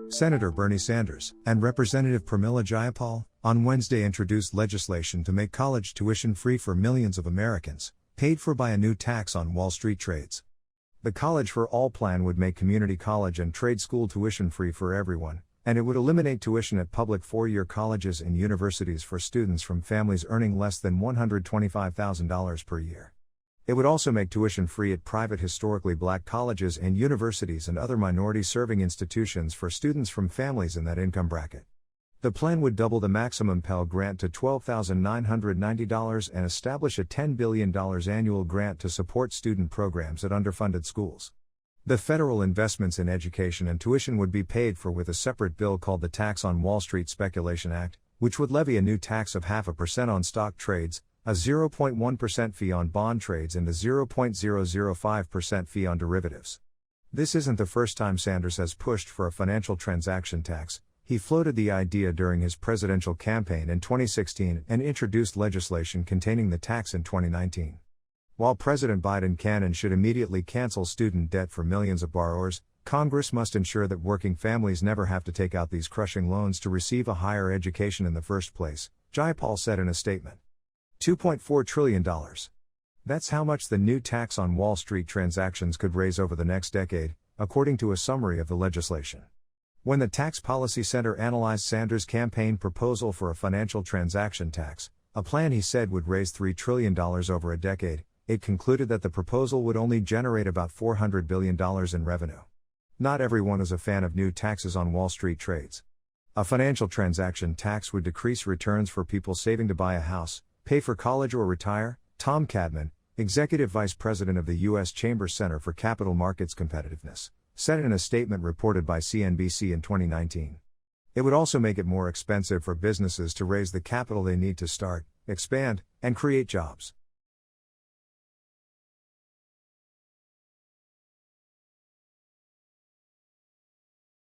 Senator Bernie Sanders and Representative Pramila Jayapal on Wednesday introduced legislation to make college tuition free for millions of Americans, paid for by a new tax on Wall Street trades. The College for All plan would make community college and trade school tuition free for everyone, and it would eliminate tuition at public four-year colleges and universities for students from families earning less than $125,000 per year. It would also make tuition free at private historically black colleges and universities and other minority-serving institutions for students from families in that income bracket. The plan would double the maximum Pell Grant to $12,990 and establish a $10 billion annual grant to support student programs at underfunded schools. The federal investments in education and tuition would be paid for with a separate bill called the Tax on Wall Street Speculation Act, which would levy a new tax of 0.5% on stock trades, a 0.1% fee on bond trades and a 0.005% fee on derivatives. This isn't the first time Sanders has pushed for a financial transaction tax. He floated the idea during his presidential campaign in 2016 and introduced legislation containing the tax in 2019. While President Biden can and should immediately cancel student debt for millions of borrowers, Congress must ensure that working families never have to take out these crushing loans to receive a higher education in the first place, Jayapal said in a statement. $2.4 trillion. That's how much the new tax on Wall Street transactions could raise over the next decade, according to a summary of the legislation. When the Tax Policy Center analyzed Sanders' campaign proposal for a financial transaction tax, a plan he said would raise $3 trillion over a decade, it concluded that the proposal would only generate about $400 billion in revenue. Not everyone is a fan of new taxes on Wall Street trades. A financial transaction tax would decrease returns for people saving to buy a house, pay for college or retire, Tom Cadman, executive vice president of the U.S. Chambers Center for Capital Markets Competitiveness, said in a statement reported by CNBC in 2019. It would also make it more expensive for businesses to raise the capital they need to start, expand, and create jobs.